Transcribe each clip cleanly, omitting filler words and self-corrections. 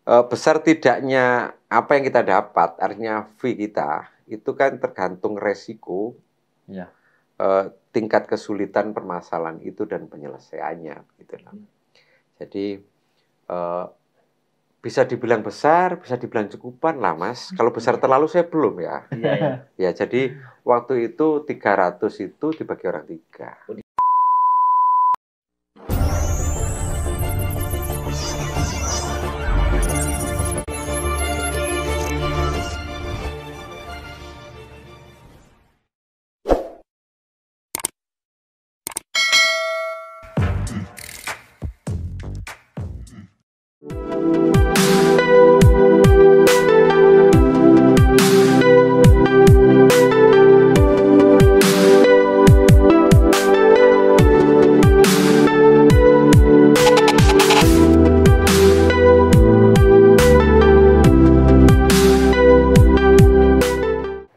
besar tidaknya apa yang kita dapat, artinya fee kita, itu kan tergantung resiko, Ya. tingkat kesulitan permasalahan itu dan penyelesaiannya. Gitu. Jadi bisa dibilang besar, bisa dibilang cukupan lah Mas. Kalau besar terlalu saya belum ya. Iya. Ya, jadi waktu itu 300 itu dibagi orang 3.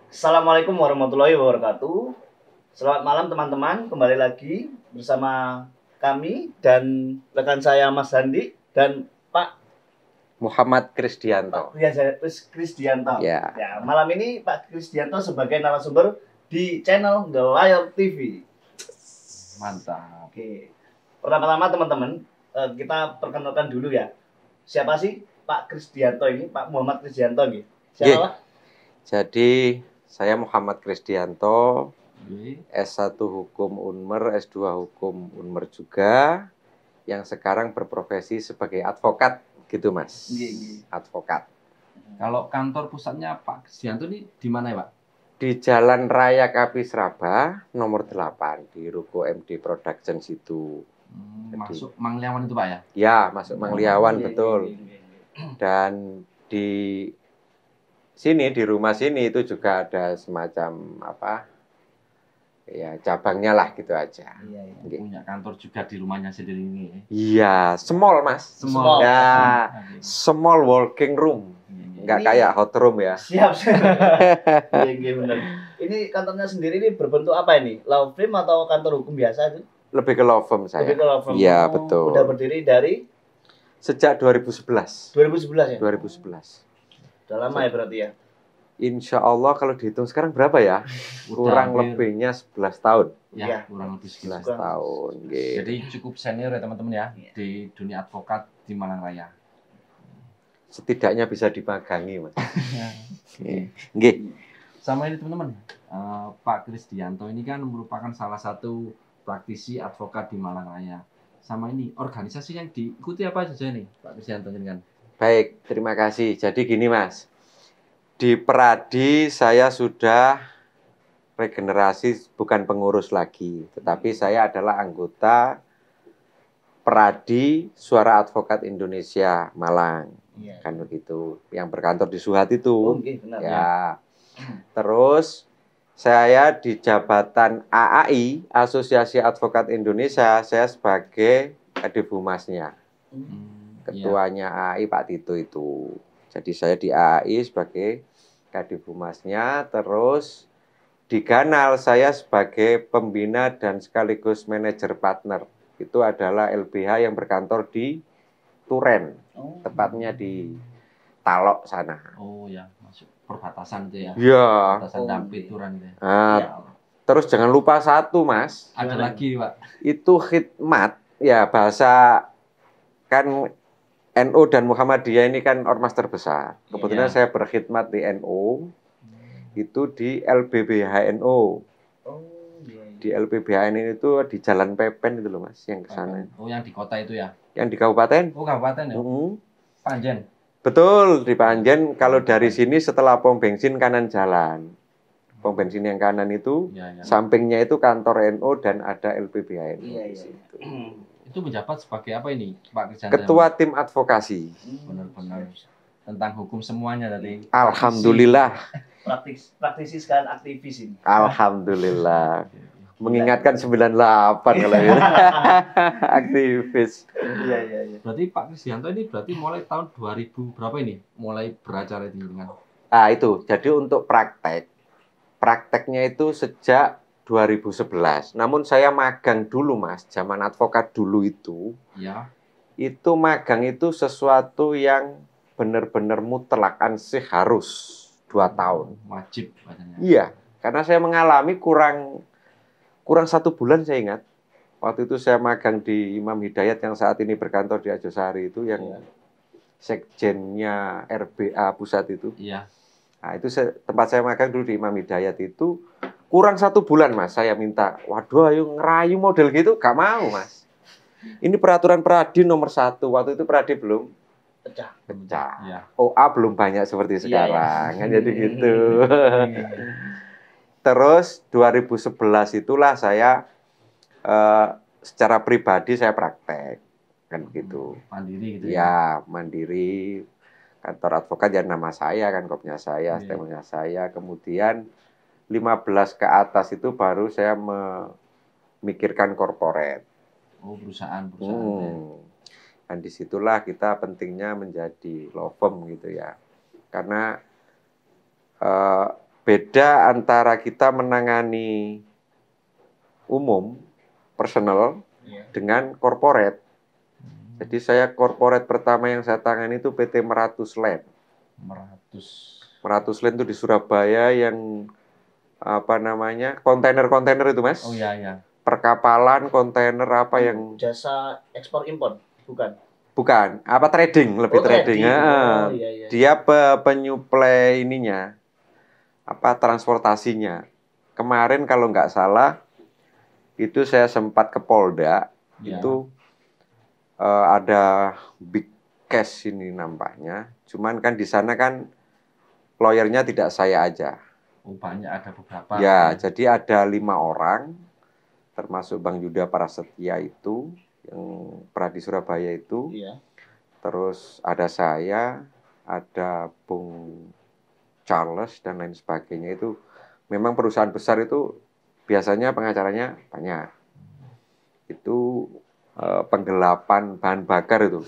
Assalamualaikum warahmatullahi wabarakatuh. Selamat malam teman-teman, kembali lagi bersama kami dan rekan saya Mas Handi dan Pak Muhammad Krisdianto. Krisdianto. Ya. Ya, malam ini Pak Krisdianto sebagai narasumber di channel The Layar TV. Mantap. Oke. Pertama-tama teman-teman, kita perkenalkan dulu ya. Siapa sih Pak Krisdianto ini? Pak Muhammad Krisdianto nih. Siapa Pak? Jadi saya Muhammad Krisdianto, Oke. S1 Hukum Unmer, S2 Hukum Unmer juga, yang sekarang berprofesi sebagai advokat, gitu Mas. Advokat. Kalau kantor pusatnya Pak Krisdianto ini di mana ya Pak? Di Jalan Raya Kapisraba, nomor 8, di Ruko MD Production situ. Masuk Mangliawan itu Pak ya? Ya, masuk Mangliawan, Iya, betul. iya. Dan di sini, di rumah sini itu juga ada semacam apa, ya cabangnya lah gitu aja. Iya. Oke. Punya kantor juga di rumahnya sendiri ini. Iya, small Mas. Small. Ya, Oke. small working room. Nggak Ini- kayak hot room ya. Siap. Iya, benar. Ini kantornya sendiri ini berbentuk apa ini? Law firm atau kantor hukum biasa itu? Lebih ke law firm saya. Lebih ke law firm. Iya, Oh, betul. Udah berdiri dari Sejak 2011. 2011 ya? 2011. Udah lama ya berarti ya? Insya Allah kalau dihitung sekarang berapa ya? Kurang hampir- lebihnya 11 tahun. Ya, Iya. kurang lebih 11 sekitar. tahun. Gitu. Jadi cukup senior ya teman-teman ya Iya. di dunia advokat di Malang Raya. Setidaknya bisa dimagangi, Mas. Oke. Nggih. Sama ini teman-teman, Pak Krisdianto ini kan merupakan salah satu praktisi advokat di Malang Raya. Sama ini organisasi yang diikuti apa saja nih Pak Krisdianto ini kan? Baik, terima kasih. Jadi gini, Mas. Di Peradi saya sudah regenerasi, bukan pengurus lagi, tetapi saya adalah anggota Peradi Suara Advokat Indonesia Malang. Iya. Kan begitu. Yang berkantor di Suhat Oh, itu. iya, benar. Ya. Terus saya di jabatan AAI, Asosiasi Advokat Indonesia, saya sebagai Kadif Humasnya. Iya. Ketuanya AAI Pak Tito itu. Jadi saya di AAI sebagai Kadif Humasnya, terus di Ganal saya sebagai pembina dan sekaligus manajer partner. Itu adalah LBH yang berkantor di Turen, Oh. tepatnya di Talok sana. Oh ya, masuk perbatasan itu ya. Iya. Perbatasan Oh, Dampit iya. Turan itu. Nah, Iya. terus jangan lupa satu, Mas. Ada Gimana? lagi Pak. Itu khidmat, ya bahasa kan NU dan Muhammadiyah ini kan ormas terbesar. Kebetulan Iya. saya berkhidmat di NU, itu di LBBHNO. Oh, iya. Di LBBHN itu di Jalan Pepen itu loh Mas, yang ke sana. Oh yang di kota itu ya? Yang di kabupaten. Oh kabupaten ya? Panjen. Betul, di Panjen. Kalau dari sini setelah pom bensin kanan jalan. Pom bensin yang kanan itu, Ya, ya. sampingnya itu kantor NU dan ada LBBHNO Iya, di iya. situ. Itu menjabat sebagai apa ini Pak Krisdianto? Ketua tim advokasi. Benar-benar tentang hukum semuanya tadi. Alhamdulillah. Praktisi sekalian aktivis ini. Alhamdulillah. Mengingatkan 98 kalau itu. Aktivis. Iya. Berarti Pak Krisdianto ini berarti mulai tahun 2000 berapa ini? Mulai beracara di dengan. Nah, itu. Jadi untuk prakteknya itu sejak 2011. Namun saya magang dulu, Mas. Zaman advokat dulu itu. Ya. Itu magang itu sesuatu yang benar-benar mutlak ansih harus 2 tahun. Wajib katanya. Iya, karena saya mengalami kurang 1 bulan saya ingat. Waktu itu saya magang di Imam Hidayat yang saat ini berkantor di Arjosari itu yang sekjennya RBA pusat itu. Iya. Nah, itu tempat saya magang dulu di Imam Hidayat itu kurang 1 bulan Mas. Saya minta, waduh ayo ngerayu model gitu, gak mau Mas. Ini peraturan Pradi nomor 1. Waktu itu Pradi belum Pecah. Iya. OA belum banyak seperti sekarang. Kan jadi gitu. Iya. Terus 2011 itulah saya secara pribadi saya praktek kan gitu. Mandiri gitu Ya, mandiri. Kantor advokat ya nama saya kan, kopnya saya, Iya. stempelnya saya. Kemudian 15 ke atas itu baru saya memikirkan corporate. Oh, perusahaan. Dan disitulah kita pentingnya menjadi law firm gitu ya. Karena beda antara kita menangani umum, personal, dengan corporate. Jadi saya corporate pertama yang saya tangani itu PT Meratus Land. Meratus Land itu di Surabaya yang apa namanya, kontainer-kontainer itu Mas. Oh iya. Perkapalan, kontainer apa yang jasa ekspor impor, bukan? Bukan, apa trading, lebih trading. Oh, iya. Dia penyuplai ininya, apa transportasinya. Kemarin kalau nggak salah itu saya sempat ke Polda, itu ada big cash ini nampaknya. Cuman kan di sana kan lawyernya tidak saya aja. Oh, banyak, ada beberapa. Ya, jadi ada 5 orang, termasuk Bang Yuda Prasetya itu, yang pernah di Surabaya itu. Iya. Terus ada saya, ada Bung Charles, dan lain sebagainya. Itu memang perusahaan besar itu biasanya pengacaranya banyak. Itu penggelapan bahan bakar itu.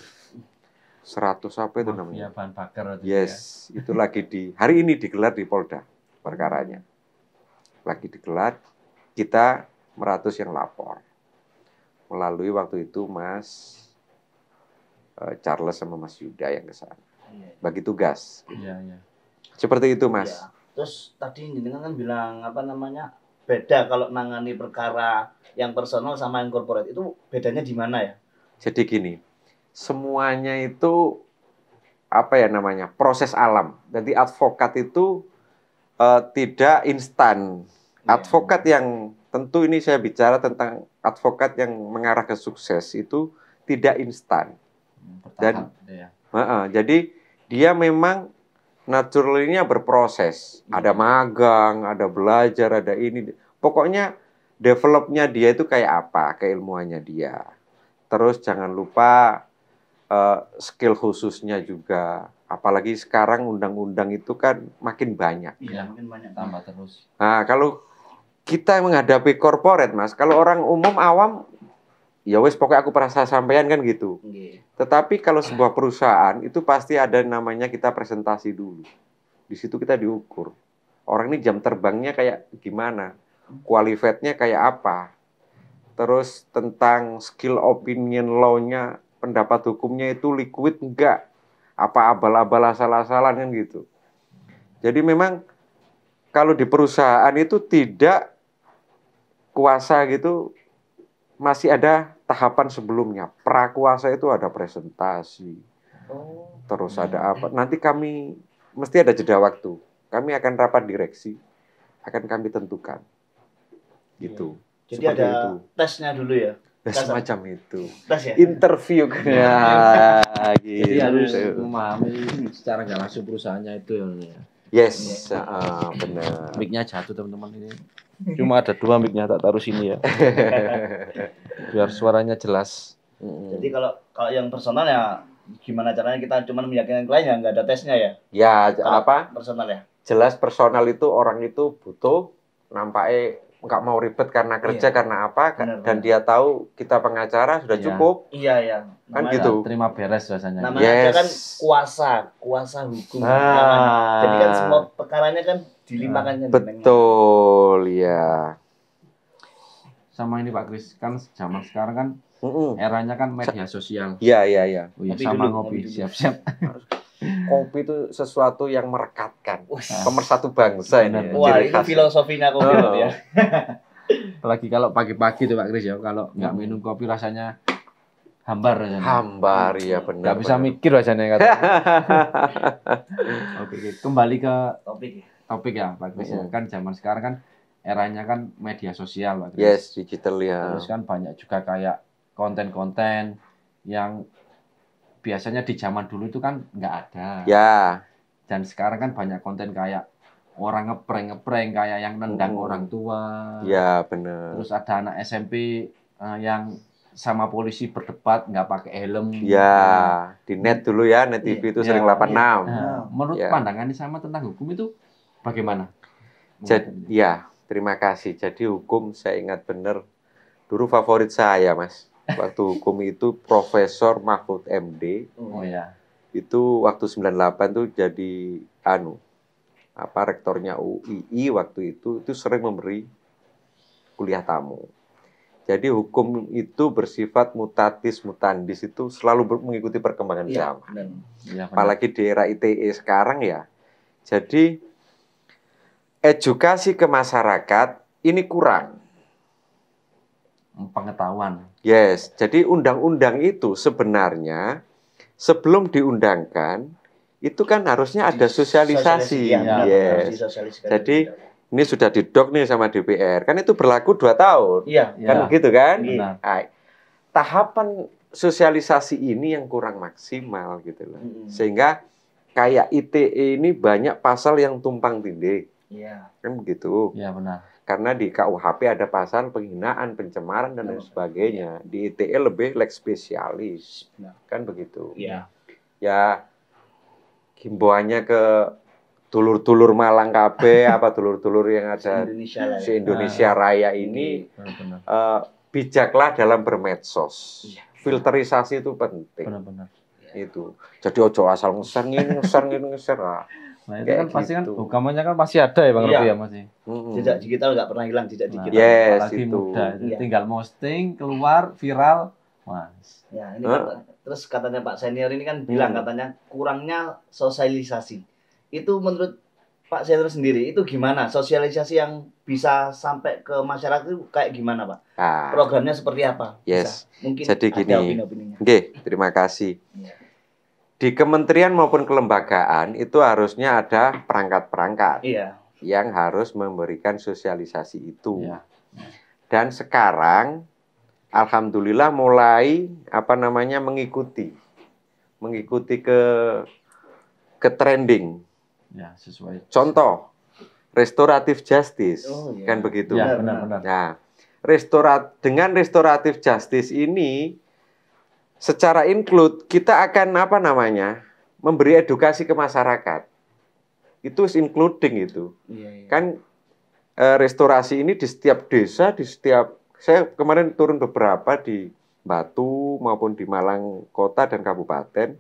100 apa itu namanya? Ya, bahan bakar. Yes, itu lagi hari ini digelar di Polda perkaranya. Lagi digelar, kita Meratus yang lapor. Melalui waktu itu Mas Charles sama Mas Yuda yang ke sana. Bagi tugas. Iya. Seperti itu, Mas. Ya. Terus tadi jenengan kan bilang apa namanya? Beda kalau nangani perkara yang personal sama yang corporate. Itu bedanya di mana ya? Jadi gini, semuanya itu apa ya namanya? Proses alam. Jadi advokat itu tidak instan. Advokat yang tentu ini saya bicara tentang advokat yang mengarah ke sukses itu tidak instan. Dan jadi dia memang naturalnya berproses. Ada magang, ada belajar, ada ini. Pokoknya developnya dia itu kayak apa, keilmuannya dia. Terus jangan lupa skill khususnya juga. Apalagi sekarang undang-undang itu kan makin banyak. Iya, makin banyak. Tambah terus. Nah, kalau kita menghadapi corporate, Mas, kalau orang umum awam, ya wes pokoknya aku perasa sampean kan gitu. Tetapi kalau sebuah perusahaan itu pasti ada namanya kita presentasi dulu. Di situ kita diukur. Orang ini jam terbangnya kayak gimana? Qualified-nya kayak apa? Terus tentang skill opinion law-nya, pendapat hukumnya itu liquid enggak? Apa abal-abal asal-asalan kan gitu. Jadi memang kalau di perusahaan itu tidak kuasa gitu, masih ada tahapan sebelumnya. Prakuasa itu ada presentasi. Terus ada apa? Nanti kami mesti ada jeda waktu. Kami akan rapat direksi, akan kami tentukan. Gitu. Jadi seperti ada itu. tesnya dulu ya. Semacam itu. Tes ya. Interview kan. Ya, gitu. Jadi harus memahami secara nggak langsung perusahaannya itu ya. Yes, benar. Mic-nya jatuh teman-teman ini. Cuma ada 2 mic-nya, tak taruh sini ya. Biar suaranya jelas. Jadi kalau yang personal ya gimana caranya kita cuma meyakinkan klien ya nggak ada tesnya ya? Ya, Kalau apa? Personal ya. Jelas personal itu orang itu butuh nampaknya nggak mau ribet karena kerja karena apa dan dia tahu kita pengacara sudah cukup. Iya. Kan gitu. Terima beres rasanya. Namanya aja kan kuasa hukum. Jadi kan semua perkaranya kan dilimpahkan. Betul, ya. Sama ini Pak Kris, kan zaman sekarang kan eranya kan media sosial. Iya. Oh iya, sama ngopi, siap-siap. kopi itu sesuatu yang merekatkan. Wih. Pemersatu bangsa ini. Wah, Ciri itu khas. filosofinya kopi berarti ya. Apalagi kalau pagi-pagi tuh Pak Kris ya, kalau nggak minum kopi rasanya hambar rasanya. Hambar ya benar. Nggak bisa mikir rasanya katanya. Oke, kembali ke topik ya Pak Kris ya. Kan zaman sekarang kan eranya kan media sosial Pak Kris. Yes, digital ya. Terus kan banyak juga kayak konten-konten yang biasanya di zaman dulu itu kan nggak ada. Ya. Dan sekarang kan banyak konten kayak orang ngeprank kayak yang nendang orang tua. Ya, benar. Terus ada anak SMP yang sama polisi berdebat nggak pakai helm. Ya, di net dulu ya, net TV itu sering 86. Menurut pandangan sama tentang hukum itu bagaimana? Jadi, ya, terima kasih. Jadi hukum saya ingat benar dulu favorit saya, Mas. Waktu hukum itu Profesor Mahfud MD. Oh ya. Itu waktu 98 tuh jadi rektornya UII waktu itu sering memberi kuliah tamu. Jadi hukum itu bersifat mutatis mutandis, itu selalu mengikuti perkembangan zaman. Ya, apalagi di era ITE sekarang ya. Jadi edukasi ke masyarakat ini kurang. Pengetahuan. Yes, jadi undang-undang itu sebenarnya sebelum diundangkan itu kan harusnya ada sosialisasi. Yes. Jadi ini sudah didok nih sama DPR, kan itu berlaku 2 tahun. Iya. Kan begitu kan? Benar. Tahapan sosialisasi ini yang kurang maksimal gitu loh. Sehingga kayak ITE ini banyak pasal yang tumpang tindih. Iya. Kan begitu. Iya, benar. Karena di KUHP ada pasal penghinaan, pencemaran dan lain sebagainya. Di ITE lebih lex spesialis. Kan begitu. Iya. Ya himbauannya ke dulur-dulur Malang KB apa dulur-dulur yang ada di Indonesia Raya ini bijaklah dalam bermedsos. Filterisasi itu penting. Benar-benar. Itu. Jadi ojo asal ngeser. Nah, itu kan pasti kan hukumannya kan masih ada ya Bang Robi ya masih. Jejak digital nggak pernah hilang jejak digital. Yes, apalagi itu. mudah. Tinggal posting, keluar, viral, Mas. Ya, ini terus katanya Pak Senior ini kan bilang katanya kurangnya sosialisasi. Itu menurut Pak Senior sendiri itu gimana? Sosialisasi yang bisa sampai ke masyarakat itu kayak gimana, Pak? Programnya seperti apa? Yes. Bisa. Mungkin jadi gini. opini-opininya. Oke, terima kasih. Di kementerian maupun kelembagaan itu harusnya ada perangkat-perangkat yang harus memberikan sosialisasi itu. Dan sekarang alhamdulillah mulai mengikuti ke trending. Ya, sesuai. Contoh restoratif justice, kan begitu. Ya, benar-benar. Nah, dengan restoratif justice ini secara include kita akan memberi edukasi ke masyarakat. Itu including itu. Kan restorasi ini di setiap desa, saya kemarin turun beberapa di Batu maupun di Malang Kota dan Kabupaten.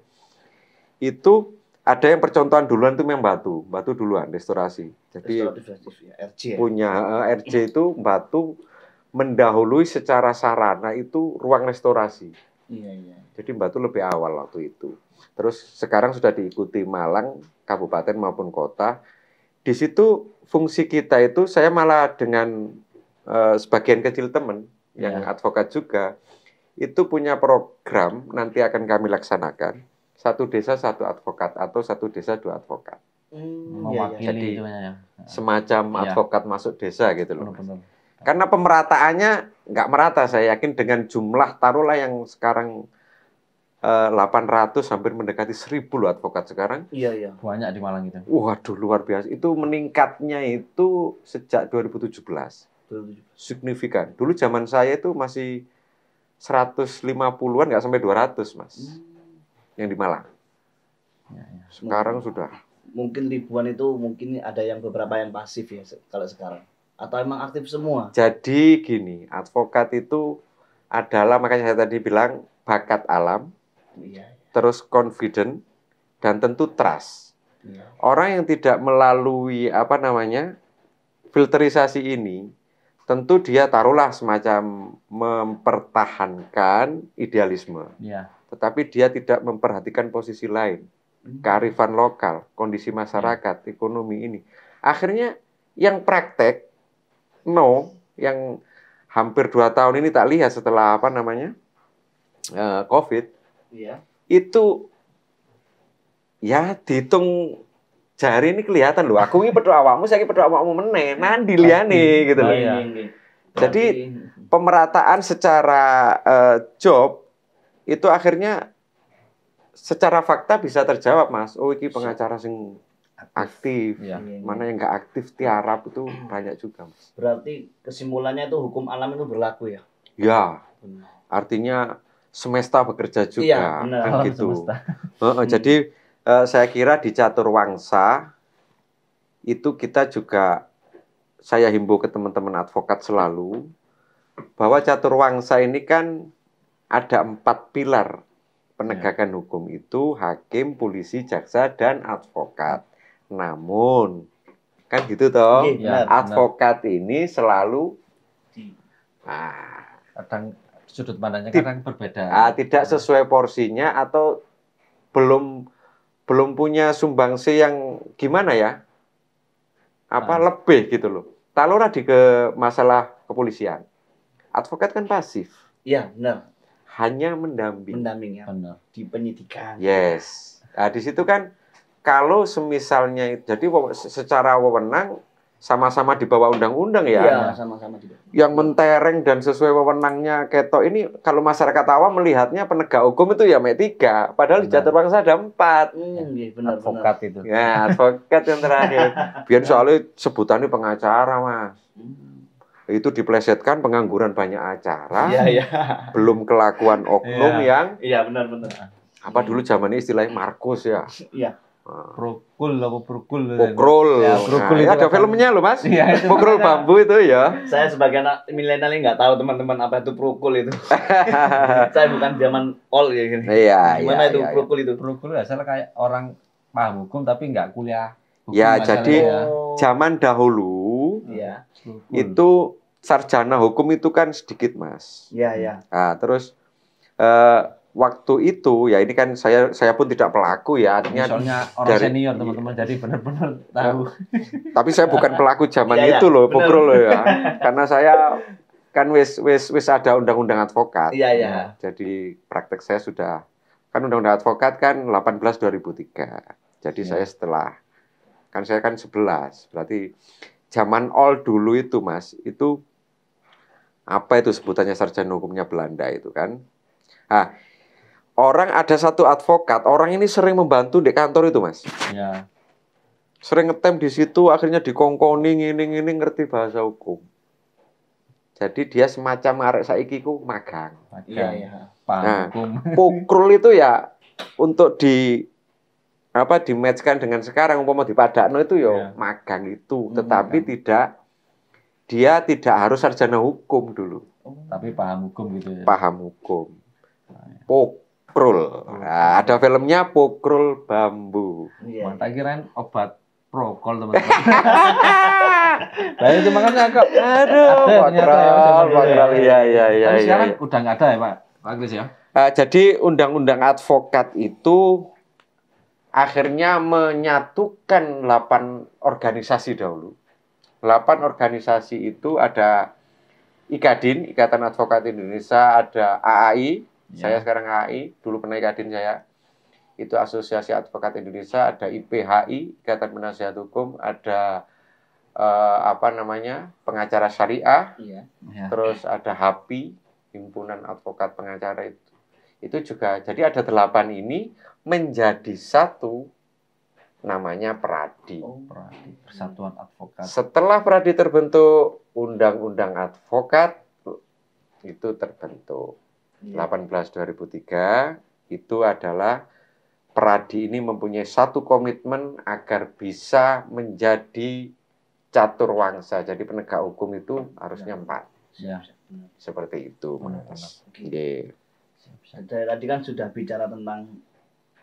Itu ada yang percontohan duluan itu memang Batu duluan restorasi. Jadi punya RJ itu Batu mendahului secara sarana itu ruang restorasi. Jadi Batu lebih awal waktu itu. Terus sekarang sudah diikuti Malang, kabupaten maupun kota. Di situ fungsi kita itu saya malah dengan sebagian kecil teman yang advokat juga itu punya program nanti akan kami laksanakan 1 desa 1 advokat atau 1 desa 2 advokat. Jadi semacam advokat masuk desa gitu loh. Karena pemerataannya nggak merata, saya yakin dengan jumlah taruhlah yang sekarang 800 hampir mendekati 1000 loh advokat sekarang. Iya. Banyak di Malang itu. Waduh, luar biasa. Itu meningkatnya itu sejak 2017. Signifikan. Dulu zaman saya itu masih 150-an nggak sampai 200, Mas. Yang di Malang. Sekarang sudah. Mungkin ribuan itu mungkin ada yang beberapa yang pasif ya kalau sekarang. Atau emang aktif semua? Jadi gini, advokat itu adalah, makanya saya tadi bilang, bakat alam, terus confident, dan tentu trust. Orang yang tidak melalui filterisasi ini, tentu dia taruhlah semacam mempertahankan idealisme. Tetapi dia tidak memperhatikan posisi lain. kearifan lokal, kondisi masyarakat, ekonomi ini. Akhirnya yang praktek, yang hampir 2 tahun ini tak lihat setelah COVID, Iya. itu ya dihitung jari ini kelihatan loh. Aku ini pedho awakmu, saya pedho awakmu meneh, nandi liyane gitu loh. Iya. Jadi pemerataan secara job itu akhirnya secara fakta bisa terjawab, Mas. Oh, ini pengacara sing aktif. Iya. Mana yang nggak aktif tiarap itu banyak juga, Mas. Berarti kesimpulannya itu hukum alam itu berlaku ya? Ya, artinya semesta bekerja juga, Iya, benar. kan Alam gitu. semesta. Jadi saya kira di catur wangsa itu kita juga, saya himbau ke teman-teman advokat selalu bahwa catur wangsa ini kan ada 4 pilar penegakan hukum itu: hakim, polisi, jaksa, dan advokat. Namun kan gitu toh, Oke, Ya, benar. advokat ini selalu Kadang sudut pandangnya kadang berbeda. tidak sesuai porsinya atau belum punya sumbangsi yang gimana ya, lebih gitu loh. Taruhlah di masalah kepolisian, advokat kan pasif, Iya, benar. hanya mendamping. Mendamping ya. Benar. Di penyidikan. Yes. Nah, di situ kan kalau semisalnya jadi secara wewenang sama-sama di bawah undang-undang ya. Iya, sama-sama juga. Yang mentereng dan sesuai wewenangnya ketok ini, kalau masyarakat awam melihatnya penegak hukum itu ya mek 3, padahal di Benar. catur wangsa ada 4. Iya, benar. Advokat itu. Ya, advokat yang terakhir. Biar soalnya sebutannya pengacara, Mas. Itu diplesetkan pengangguran banyak acara, Iya, iya. belum kelakuan oknum yang Iya, benar. apa dulu zamannya istilahnya Markus ya. Iya. Prokul apa prokul? Pokrol. Ya, Pokrol itu ada apa? filmnya loh, Mas. Iya, itu Pokrol makanya. bambu itu ya. Saya sebagai anak milenial ini nggak tahu teman-teman apa itu prokul itu. Saya bukan zaman all ya gini. Iya, Gimana iya, itu iya, prokul itu? Prokul asal kayak orang paham hukum tapi nggak kuliah. Hukum Ya, masalahnya jadi ya. zaman dahulu Iya. Prokul. itu sarjana hukum itu kan sedikit, Mas. Iya. Nah, terus waktu itu ya ini kan saya pun tidak pelaku ya, Ini artinya soalnya orang dari- senior teman-teman, jadi benar-benar tahu. tapi saya bukan pelaku zaman Iya, itu loh, bener. Pokrol loh ya. Karena saya kan wis ada undang-undang advokat. Iya. Jadi praktek saya sudah, kan undang-undang advokat kan 18 2003. Jadi Ya. saya setelah, kan saya kan 11. Berarti zaman all dulu itu, Mas, itu apa itu sebutannya sarjana hukumnya Belanda itu kan. Nah, orang ada satu advokat, orang ini sering membantu di kantor itu, Mas. Ya. Sering ngetem di situ, akhirnya dikongkoni ngini ngerti bahasa hukum. Jadi dia semacam arek saiki ku magang. Iya. Paham Nah. hukum. Pokrol itu ya untuk di matchkan dengan sekarang, umpama dipadakno itu ya Ya. magang itu, Hmm, tetapi dia tidak harus sarjana hukum dulu, Tapi paham hukum gitu ya. paham hukum. Pokrol. Nah, ada filmnya Pokrol Bambu. Iya. Mantap, kirain obat prokol teman-teman. Nah itu makanya agak Aduh, ada ternyata ya, zaman dulu ya. Pokrol. Iya. Tapi sekarang udah nggak ada ya Pak Kris ya? Jadi undang-undang advokat itu akhirnya menyatukan 8 organisasi dahulu. 8 organisasi itu ada IKADIN, Ikatan Advokat Indonesia, ada AAI, Ya. saya sekarang AAI, dulu pernah IKADIN saya. Itu Asosiasi Advokat Indonesia, ada IPHI, Ikatan Penasihat Hukum, ada pengacara syariah, Iya. Ya. terus ada HAPI, Himpunan Advokat Pengacara itu. Itu juga, jadi ada 8 ini menjadi satu, namanya Pradi. Peradi, Persatuan Advokat. Setelah Pradi terbentuk, Undang-Undang Advokat itu terbentuk. Iya. 18 2003 itu adalah Pradi ini mempunyai satu komitmen agar bisa menjadi catur wangsa. Jadi penegak hukum itu harusnya 4. Ya. Seperti itu, Benar, Mas. benar. Nggih. Dari tadi kan sudah bicara tentang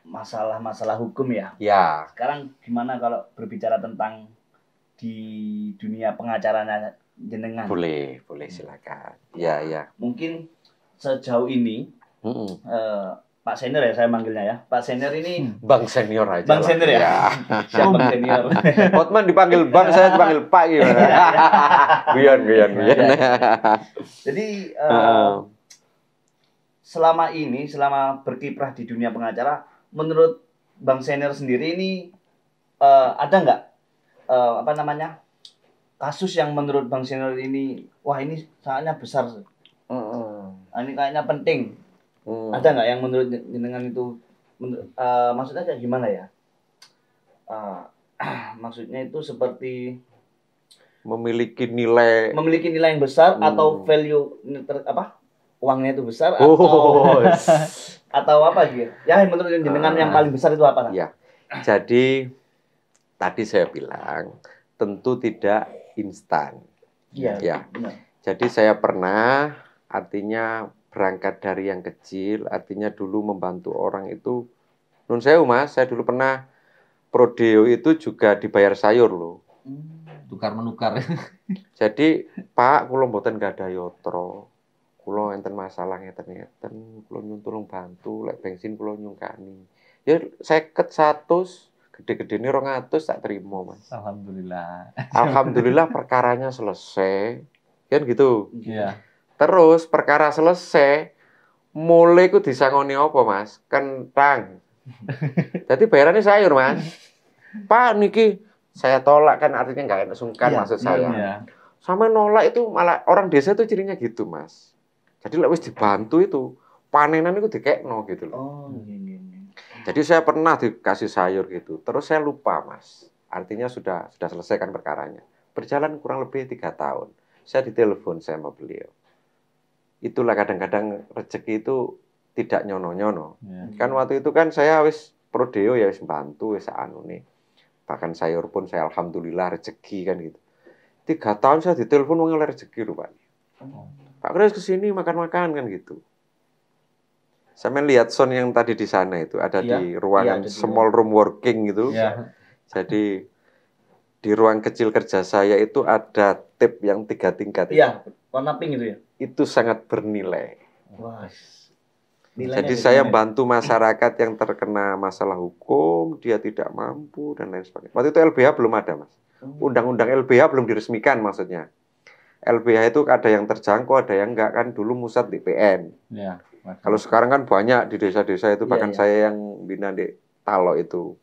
masalah-masalah hukum ya. Ya, Sekarang gimana kalau berbicara tentang di dunia pengacaranya jenengan? boleh silakan. Ya. Mungkin sejauh ini Mm-mm. Pak Senior ya saya manggilnya ya. Pak Senior ini Bang senior aja. Bang lah. Senior ya? Siap Bang Senior. Hotman dipanggil Bang, saya dipanggil Pak gimana? Guyon. Jadi Heeh. selama berkiprah di dunia pengacara, menurut Bang Senior sendiri ini ada nggak kasus yang menurut Bang Senior ini wah ini sangatnya besar, ini kayaknya penting. Ada nggak yang menurut jenengan itu maksudnya kayak gimana ya? Maksudnya itu seperti memiliki nilai yang besar atau value uangnya itu besar atau apa gitu ya menurut jenengan yang paling besar itu apa? Ya, jadi tadi saya bilang tentu tidak instan. Iya. Ya. Benar. Jadi saya pernah artinya berangkat dari yang kecil, artinya dulu membantu orang itu nun sewu Mas, saya dulu pernah prodeo itu juga dibayar sayur loh. Tukar menukar. Jadi Pak, kula mboten gadah yatra. Kula enten masalah ngeten-ngeten, kula nyuwun tulung bantu, lek bensin kula nyungkani. Ya 50 100, gede-gedene 200 tak terima, Mas. Alhamdulillah. Alhamdulillah perkaranya selesai. Kan gitu. Iya. Terus perkara selesai, mulai ku disangoni apa, Mas? Kentang. Jadi bayarannya sayur, Mas. Pak, niki saya tolak kan artinya nggak enak sungkan Iya, maksud saya. Iya. Sama nolak itu malah orang desa itu cirinya gitu, Mas. Jadi lek wis dibantu itu panenan itu dikekno gitu loh. Oh, iya. Jadi saya pernah dikasih sayur gitu. Terus saya lupa, Mas. Artinya sudah selesaikan perkaranya. Berjalan kurang lebih 3 tahun. Saya ditelepon sama beliau. Itulah kadang-kadang rezeki itu tidak nyono-nyono. Iya. Kan waktu itu kan saya wis prodeo ya wis bantu wis anune. Bahkan sayur pun saya alhamdulillah rezeki kan gitu. 3 tahun saya ditelepon wong oleh rezeki rupanya. Pak Kris kesini makan-makan kan gitu. Saya lihat Son yang tadi di sana itu ada di ruangan ada di small room working gitu. Iya. Jadi di ruang kecil kerja saya itu ada tip yang 3 tingkat. Iya, warna pink itu ya. Itu sangat bernilai. Wah. Jadi saya bantu masyarakat yang terkena masalah hukum, dia tidak mampu dan lain sebagainya. Waktu itu LBH belum ada, Mas. Undang-undang LBH belum diresmikan maksudnya. LBH itu ada yang terjangkau, ada yang enggak kan dulu musat di PN. Iya. Kalau sekarang kan banyak di desa-desa itu, bahkan Iya. saya yang bina di Talo itu.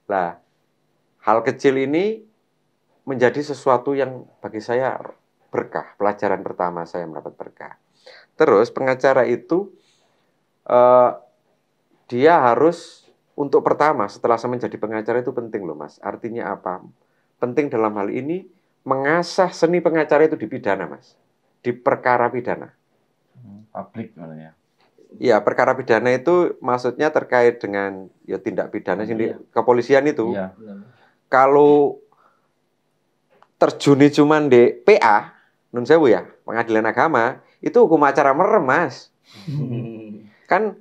Lah, hal kecil ini menjadi sesuatu yang bagi saya berkah. Pelajaran pertama saya mendapat berkah. Terus pengacara itu dia harus untuk pertama setelah saya menjadi pengacara itu penting loh, Mas. Artinya apa? Penting dalam hal ini mengasah seni pengacara itu di pidana, Mas. Di perkara pidana. Publik ya. Iya, perkara pidana itu maksudnya terkait dengan ya tindak pidana sini kepolisian itu. Iya. Kalau terjuni cuman di PA, nun sewu ya, pengadilan agama, itu hukum acara merem, Mas. Kan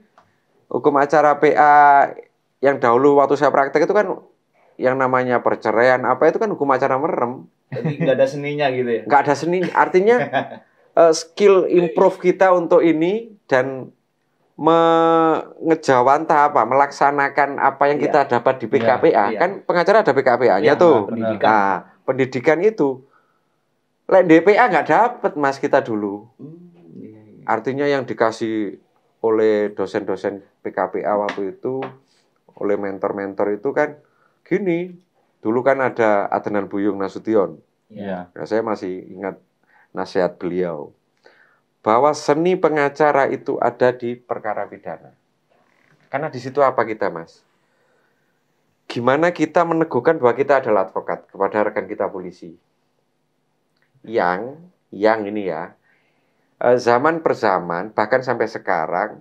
hukum acara PA yang dahulu waktu saya praktek itu kan yang namanya perceraian apa itu kan hukum acara merem. Jadi nggak ada seninya gitu ya. Nggak ada seni, artinya skill improve kita untuk ini dan mengejawantah apa, melaksanakan apa yang kita dapat di PKPA. Iya. Kan pengacara ada PKPA-nya tuh. Pendidikan. Nah, pendidikan itu lek DPA nggak dapat, Mas, kita dulu. Artinya yang dikasih oleh dosen-dosen PKPA waktu itu, oleh mentor-mentor itu kan gini. Dulu kan ada Adnan Buyung Nasution. Iya. Nah, saya masih ingat nasihat beliau bahwa seni pengacara itu ada di perkara pidana. Karena di situ apa kita, Mas? Gimana kita meneguhkan bahwa kita adalah advokat kepada rekan kita polisi. Yang ini ya, zaman per zaman, bahkan sampai sekarang,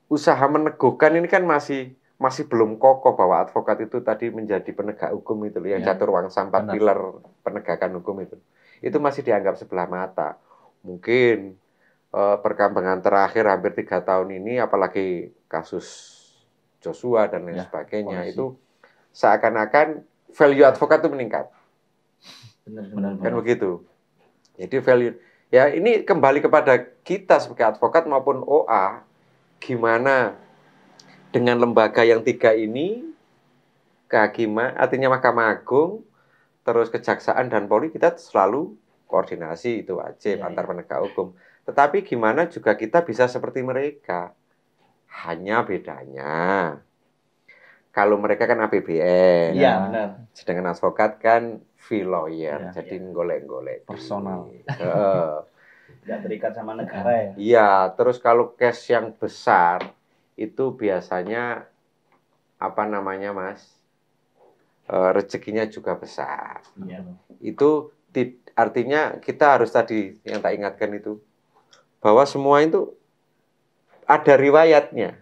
usaha meneguhkan ini kan masih belum kokoh bahwa advokat itu tadi menjadi penegak hukum itu, yang catur wangsa 4 pilar penegakan hukum itu. Itu masih dianggap sebelah mata. Mungkin perkembangan terakhir hampir 3 tahun ini, apalagi kasus Joshua dan lain sebagainya, itu seakan-akan value advokat itu meningkat. Benar. Kan begitu. Jadi value, ya ini kembali kepada kita sebagai advokat maupun OA, gimana dengan lembaga yang 3 ini, kehakiman, artinya Mahkamah Agung, terus Kejaksaan dan Polri, kita selalu koordinasi, itu wajib Iya, antar penegak hukum. Tetapi gimana juga kita bisa seperti mereka. Hanya bedanya, kalau mereka kan APBN, Iya, benar. sedangkan advokat kan fee lawyer, Iya. jadi golek-golek Personal. Nggak terikat sama negara ya. Iya, terus kalau case yang besar itu biasanya apa namanya, Mas? Rezekinya juga besar. Iya. Itu artinya kita harus tadi yang tak ingatkan itu bahwa semua itu ada riwayatnya.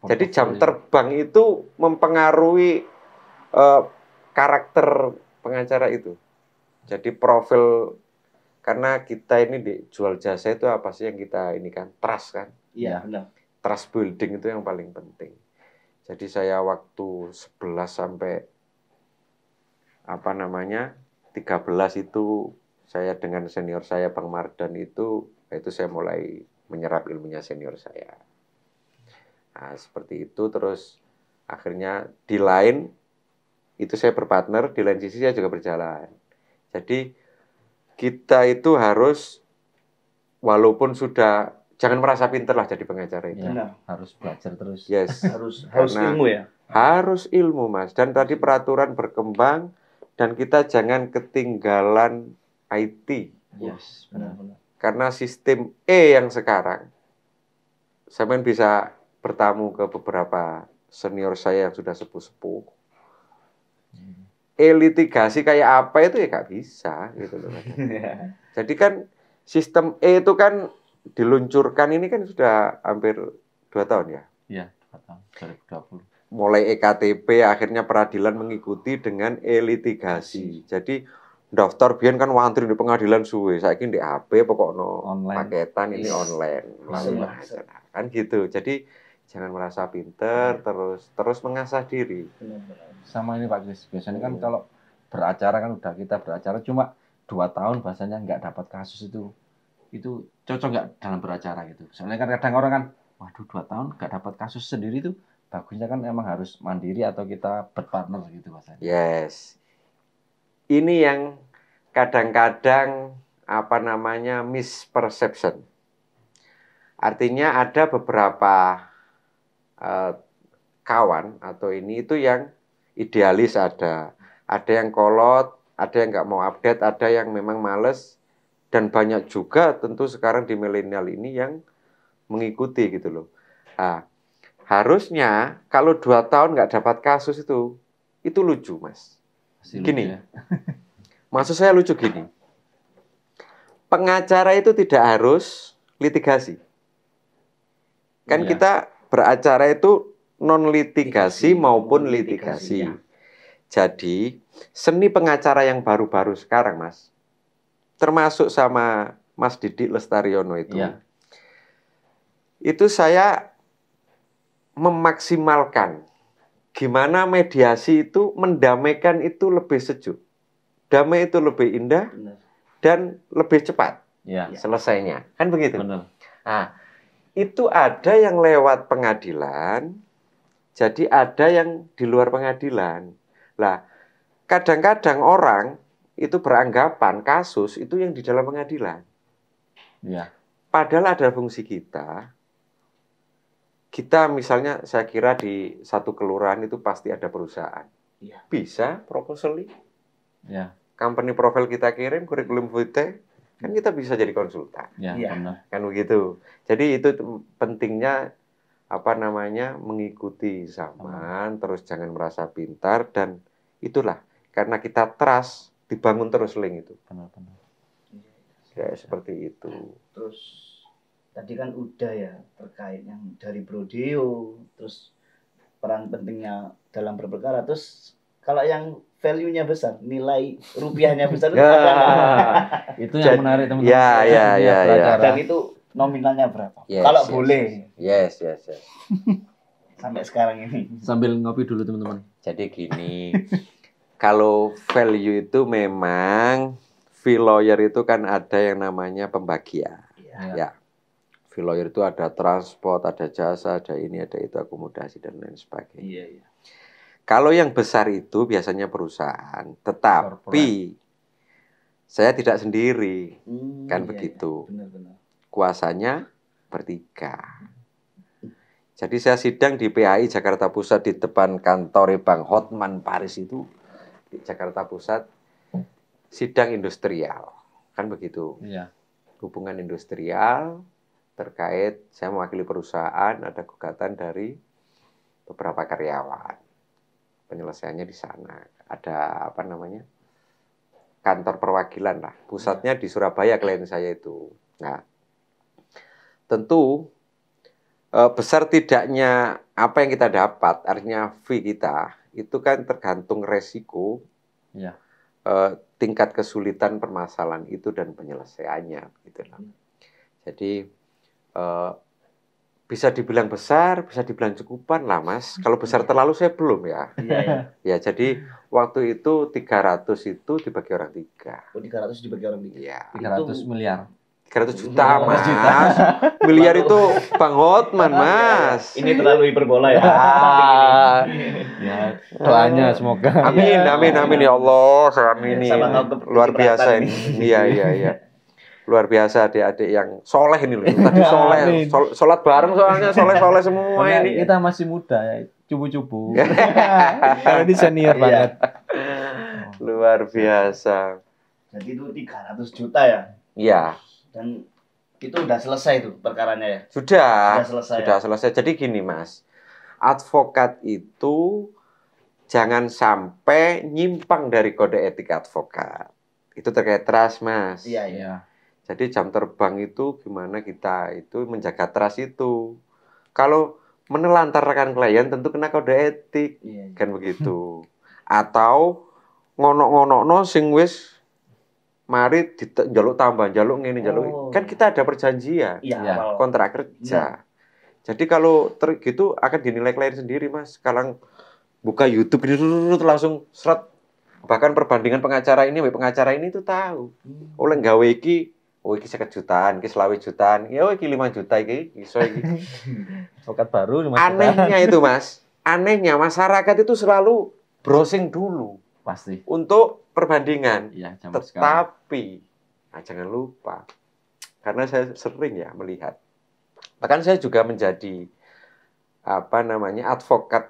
Jadi jam terbang itu mempengaruhi karakter pengacara itu. Jadi profil, karena kita ini di jual jasa itu apa sih yang kita ini kan, trust kan. Iya, benar. Trust building itu yang paling penting. Jadi saya waktu 11 sampai 13 itu saya dengan senior saya Bang Mardan itu saya mulai menyerap ilmunya senior saya. Nah, seperti itu, terus akhirnya di lain itu saya berpartner, di lain sisi saya juga berjalan. Jadi kita itu harus, walaupun sudah, jangan merasa pinter lah jadi pengacara itu. Ya, harus belajar terus. Yes. Harus Karena ilmu ya. harus ilmu, Mas. Dan tadi peraturan berkembang dan kita jangan ketinggalan IT. Yes, Benar-benar. Karena sistem yang sekarang, saya bisa bertamu ke beberapa senior saya yang sudah sepuh-sepuh. Litigasi kayak apa itu ya nggak bisa gitu loh. Jadi kan sistem itu kan diluncurkan ini kan sudah hampir 2 tahun ya. Iya, 2 tahun, 2020. Mulai EKTP, akhirnya peradilan mengikuti dengan litigasi. Jadi daftar biyen kan wantri di pengadilan suwe, saiki di HP pokoknya Online. paketan ini online. Langsung aja. Kan gitu. Jadi jangan merasa pinter, terus mengasah diri. Sama ini Pak Kris, biasanya kan kalau beracara kan udah kita beracara cuma 2 tahun bahasanya nggak dapat kasus itu cocok nggak dalam beracara gitu. Soalnya kan kadang orang kan, waduh 2 tahun nggak dapat kasus sendiri itu bagusnya kan emang harus mandiri atau kita berpartner gitu bahasanya. Yes. Ini yang kadang-kadang misperception. Artinya ada beberapa kawan atau ini itu yang idealis, ada yang kolot, ada yang nggak mau update, ada yang memang males, dan banyak juga tentu sekarang di milenial ini yang mengikuti gitu loh. Nah, harusnya kalau 2 tahun nggak dapat kasus itu lucu, Mas. Gini, maksud saya lucu gini, pengacara itu tidak harus litigasi. Kan kita beracara itu non-litigasi maupun litigasi. Ya. Jadi, seni pengacara yang baru-baru sekarang, Mas, termasuk sama Mas Didik Lestariono itu, itu saya memaksimalkan gimana mediasi itu mendamaikan itu lebih sejuk. Damai itu lebih indah dan lebih cepat selesainya. Kan begitu? Benar. Nah, itu ada yang lewat pengadilan, jadi ada yang di luar pengadilan. Lah, kadang-kadang orang itu beranggapan kasus itu yang di dalam pengadilan. Iya. Padahal ada fungsi kita. Kita misalnya, saya kira di satu kelurahan itu pasti ada perusahaan. Iya. Bisa proposal. Iya. Company profile kita kirim, kurikulum vitae, kan kita bisa jadi konsultan. Iya, benar. Kan begitu. Jadi itu pentingnya mengikuti zaman, terus jangan merasa pintar, dan itulah karena kita trust dibangun terus link itu. Benar-benar. Ya seperti itu. Terus tadi kan udah ya terkait yang dari Brodeo, terus peran pentingnya dalam berperkara, terus kalau yang value-nya besar, nilai rupiahnya besar itu ada nggak? Itu yang menarik teman-teman. Ya. Dan itu nominalnya berapa? Yes, kalau yes, boleh. Yes. Sampai sekarang ini. Sambil ngopi dulu teman-teman. Jadi gini, kalau value itu memang fee lawyer itu kan ada yang namanya pembagian. Ya. Fee lawyer itu ada transport, ada jasa, ada ini, ada itu, akomodasi dan lain sebagainya. Iya, iya. Kalau yang besar itu biasanya perusahaan, tetapi saya tidak sendiri, kan Iya, begitu. iya. Benar-benar. Kuasanya bertiga. Jadi saya sidang di PAI Jakarta Pusat di depan kantor Bang Hotman Paris itu di Jakarta Pusat, sidang industrial, kan begitu. Iya. Hubungan industrial terkait saya mewakili perusahaan, ada gugatan dari beberapa karyawan. Penyelesaiannya di sana. Ada apa namanya? Kantor perwakilan lah. Pusatnya di Surabaya klien saya itu. Nah, tentu besar tidaknya apa yang kita dapat, artinya fee kita, itu kan tergantung resiko, Iya. tingkat kesulitan permasalahan itu dan penyelesaiannya. Gitu lah. Jadi bisa dibilang besar, bisa dibilang cukupan lah Mas. Kalau besar terlalu saya belum ya. Iya, iya. Ya, jadi waktu itu 300 itu dibagi orang 3. Oh, 300 dibagi orang 3. Iya. 300 miliar. 300 juta, 300 Mas. juta. Miliar itu Bang Hotman, Mas. Ini terlalu hiperbola ya. Ah. Ya, doanya semoga. Amin, amin, amin ya Allah. Saya amini. Sama tahu Luar biasa kecipratan ini. Iya, iya, iya. Luar biasa adik-adik yang soleh ini loh. Tadi soleh, Amin. sholat bareng soalnya soleh-soleh semua Pokoknya ini. kita masih muda ya, cupu-cupu. Kalau ini senior Iya. banget. Luar biasa. Jadi itu 300 juta ya. Iya, Dan itu udah selesai tuh perkaranya ya. sudah selesai. sudah selesai. Jadi gini Mas, advokat itu jangan sampai nyimpang dari kode etik advokat. Itu terkait trust Mas. Iya, iya. Iya. Jadi jam terbang itu gimana kita itu menjaga trust itu. Kalau menelantarkan klien tentu kena kode etik, Iya. kan begitu. Atau ngonok-ngonokno sing wis mari njaluk tambah, njaluk ngene, njaluk. Oh. Kan kita ada perjanjian, Iya, Iya. awal. kontrak kerja. Jadi kalau gitu akan dinilai klien sendiri, Mas. Sekarang buka YouTube ini langsung seret. Bahkan perbandingan pengacara ini itu tahu. Oleh gawe iki, oh iki 50 jutaan, iki 20 jutaan, ya oh iki 5 juta iki, iso iki. Advokat baru 5 juta. Anehnya itu, Mas. Anehnya masyarakat itu selalu browsing dulu Pasti. untuk perbandingan. Iya, zaman sekarang. Tetapi nah, jangan lupa, karena saya sering ya melihat. Bahkan saya juga menjadi apa namanya advokat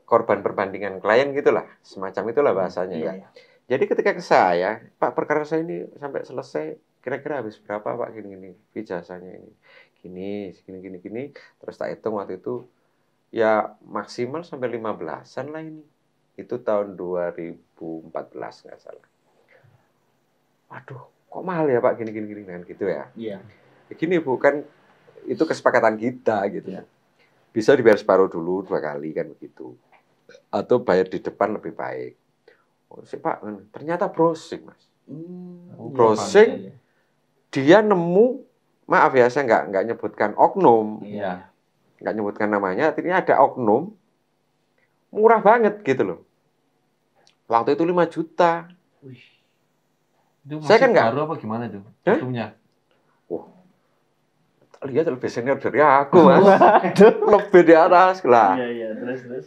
korban perbandingan klien gitulah, semacam itulah bahasanya ya. Iya. Jadi ketika ke saya, Pak perkara saya ini sampai selesai, kira-kira habis berapa Pak gini-gini, ijazahnya ini, gini, terus tak hitung waktu itu, ya maksimal sampai 15-an lah ini. Itu tahun 2014 nggak salah. Waduh, kok mahal ya Pak gini kan gitu ya. Iya. Begini Bu, kan itu kesepakatan kita gitu. Ya. Bisa dibayar separuh dulu 2 kali kan begitu. Atau bayar di depan lebih baik. Oh, sih Pak, ternyata browsing Mas. Browsing, Iya. dia nemu, maaf ya saya nggak nyebutkan oknum, Iya. nggak nyebutkan namanya, artinya ada oknum, murah banget gitu loh. Waktu itu 5 juta. Wih. Itu Saya kan masih nggak- baru apa gimana tuh? Hah? Hukumnya. Lihat lebih senior dari aku Mas. Lebih di atas lah. Iya, terus.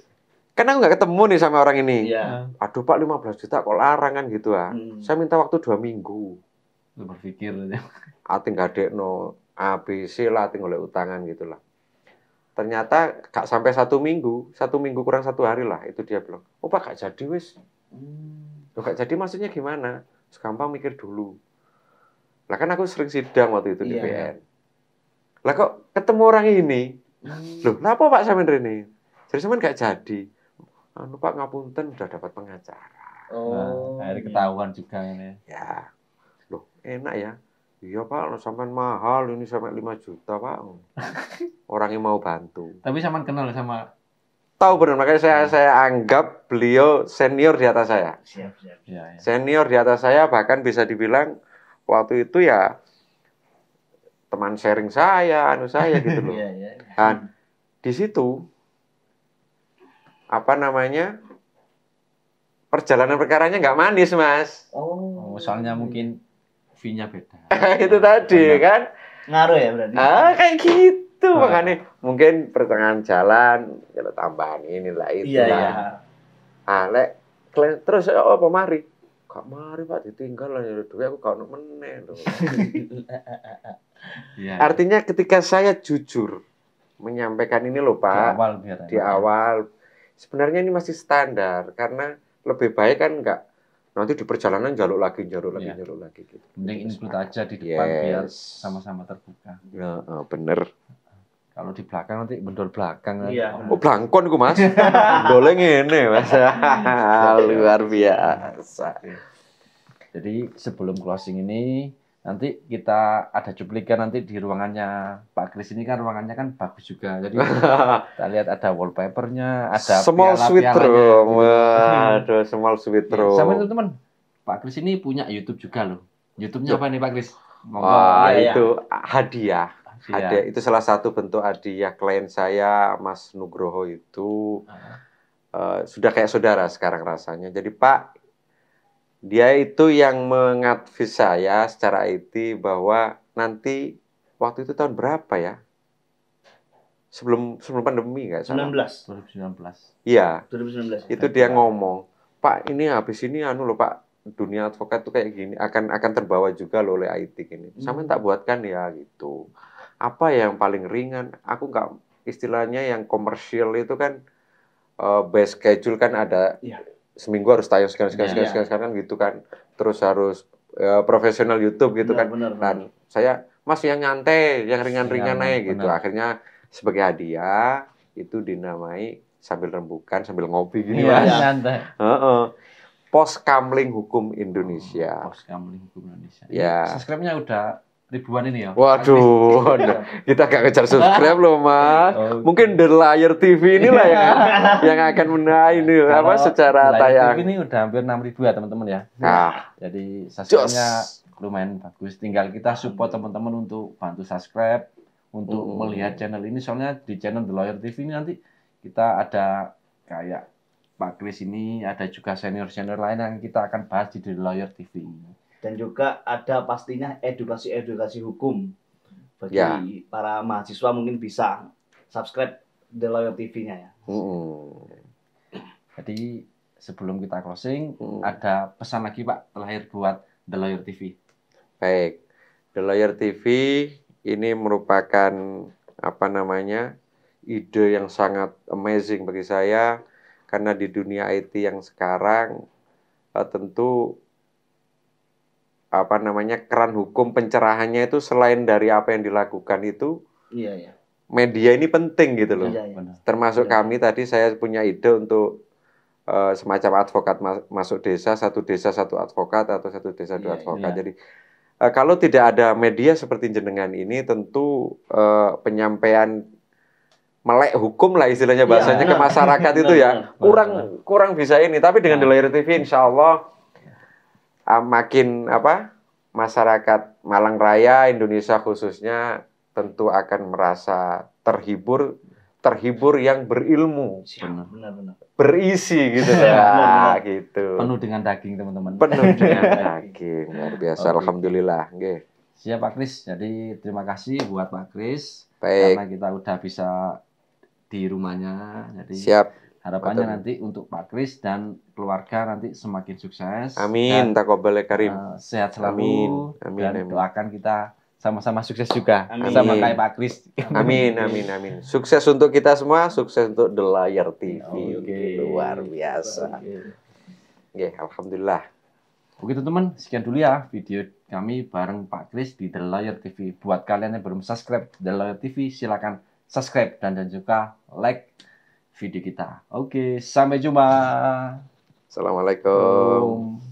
Kan aku nggak ketemu nih sama orang ini. Iya. Aduh Pak 15 juta kok larangan gitu ah. Saya minta waktu 2 minggu. Lu berpikir Ati ngadekno ABC lah, ati golek utangan gitu lah. Ternyata gak sampai 1 minggu, 1 minggu kurang 1 hari lah itu dia bilang, oh Pak gak jadi wis. Loh, gak jadi maksudnya gimana? Gampang mikir dulu. Lah kan aku sering sidang waktu itu di Iya. PN. Lah kok ketemu orang ini? Loh, kenapa Pak sampean rene? Jadi sampean gak jadi. Anu Pak ngapunten udah dapat pengacara. Oh. Nah, akhirnya ketahuan juga ini. Ya. Loh, enak ya. Iya Pak, sampean mahal ini sampai 5 juta Pak. Orang yang mau bantu. Tapi sama kenal sama Tahu benar, makanya saya anggap beliau senior di atas saya. Siap. ya. Senior di atas saya, bahkan bisa dibilang waktu itu ya teman sharing saya, anu saya gitu loh. Iya. Dan di situ apa namanya, perjalanan perkaranya nggak manis Mas. Oh. Soalnya mungkin fee-nya beda. Itu tadi Benar. kan. Ngaruh ya berarti. Kayak gitu makanya mungkin pertengahan jalan kalau tambahan inilah itu Iya, lah. iya. Lek terus apa mari? Kak mari Pak ditinggal lah ya duwe aku gak ono meneh lho. Iya. Artinya ketika saya jujur menyampaikan ini loh Di Pak, awal biar di enak. awal sebenarnya ini masih standar karena lebih baik kan enggak nanti di perjalanan jaluk lagi Iya. jaluk lagi gitu. Mending include aja di depan biar Yes. sama-sama terbuka. Bener. Kalau di belakang nanti bendol belakang. Iya. Oh blangkon ku Mas. Dole ngene Mas. Luar biasa. Jadi sebelum closing ini nanti kita ada cuplikan nanti di ruangannya Pak Kris ini kan ruangannya kan bagus juga. Jadi kita lihat ada wallpapernya, ada Small sweet piala-pialanya room. gitu. Waduh, small sweet Ya, room. sama teman-teman, Pak Kris ini punya YouTube juga loh. YouTube-nya apa nih Pak Kris? Wah, Iya, iya. itu hadiah. Iya. Hadiah itu salah satu bentuk hadiah klien saya, Mas Nugroho itu sudah kayak saudara sekarang rasanya. Jadi Pak, dia itu yang mengadvis saya secara IT bahwa nanti waktu itu tahun berapa ya? Sebelum pandemi nggak salah? 19. 2019. Iya, 2019. itu dia ngomong, Pak ini habis ini anu loh Pak, dunia advokat tuh kayak gini akan terbawa juga loh oleh IT gini. Sama tak buatkan ya gitu. Apa yang paling ringan? Aku nggak istilahnya yang komersial itu kan base schedule kan ada Iya. seminggu harus tayang sekarang kan gitu kan. Terus harus profesional YouTube gitu kan. Benar. Dan saya Mas yang nyantai, yang ringan-ringan Iya, aja gitu. benar. Akhirnya sebagai hadiah itu dinamai sambil rembukan sambil ngopi gini Iya, Mas. santai. Pos Kamling Hukum Indonesia. Pos Kamling Hukum Indonesia. Ya. Subscribe-nya udah ribuan ini ya. Waduh, kita gak ngejar subscribe loh Mas. Oh, Mungkin The Layar TV inilah yang akan menaik ini apa secara tayang. Ini udah hampir 6.000 ya teman-teman ya. Ah, Jadi subscribe-nya jos. lumayan bagus. Tinggal kita support teman-teman untuk bantu subscribe, untuk melihat channel ini. Soalnya di channel The Lawyer TV ini nanti kita ada kayak Pak Kris ini, ada juga senior-senior lain yang kita akan bahas di The Lawyer TV. Dan juga ada pastinya edukasi hukum bagi Ya. para mahasiswa mungkin bisa subscribe The Lawyer TV-nya ya. Jadi sebelum kita closing, ada pesan lagi Pak terakhir buat The Lawyer TV. Baik, The Lawyer TV ini merupakan apa namanya ide yang sangat amazing bagi saya karena di dunia IT yang sekarang tentu apa namanya keran hukum pencerahannya itu selain dari apa yang dilakukan itu Iya. media ini penting gitu loh. Iya. Benar. Termasuk Iya. kami tadi saya punya ide untuk semacam advokat masuk desa satu advokat atau satu desa dua Iya, advokat. iya. Jadi kalau tidak ada media seperti jenengan ini tentu penyampaian melek hukum lah istilahnya bahasanya ke masyarakat itu ya kurang bisa ini. Tapi dengan The Lawyer TV insya Allah makin masyarakat Malang Raya Indonesia khususnya tentu akan merasa terhibur yang berilmu, Benar. berisi gitu lah gitu. Penuh dengan daging teman-teman. Penuh dengan daging luar biasa. Oke. Alhamdulillah. Nggih. Siap Pak Kris. Jadi terima kasih buat Pak Kris Baik. karena kita udah bisa di rumahnya. Jadi Siap. harapannya Betul. nanti untuk Pak Kris dan keluarga nanti semakin sukses. Amin. Dan, Taqabbal karim. sehat selalu. Amin. Dan Amin. doakan kita sama-sama sukses juga. Amin. Sama kayak Pak Kris. Amin. Sukses untuk kita semua, sukses untuk The Lawyer TV. Oke. Luar biasa. Nggih, alhamdulillah. Oke teman-teman, sekian dulu ya video kami bareng Pak Kris di The Lawyer TV. Buat kalian yang belum subscribe The Lawyer TV, silakan subscribe dan juga like video kita. Oke, sampai jumpa. Assalamualaikum. Om.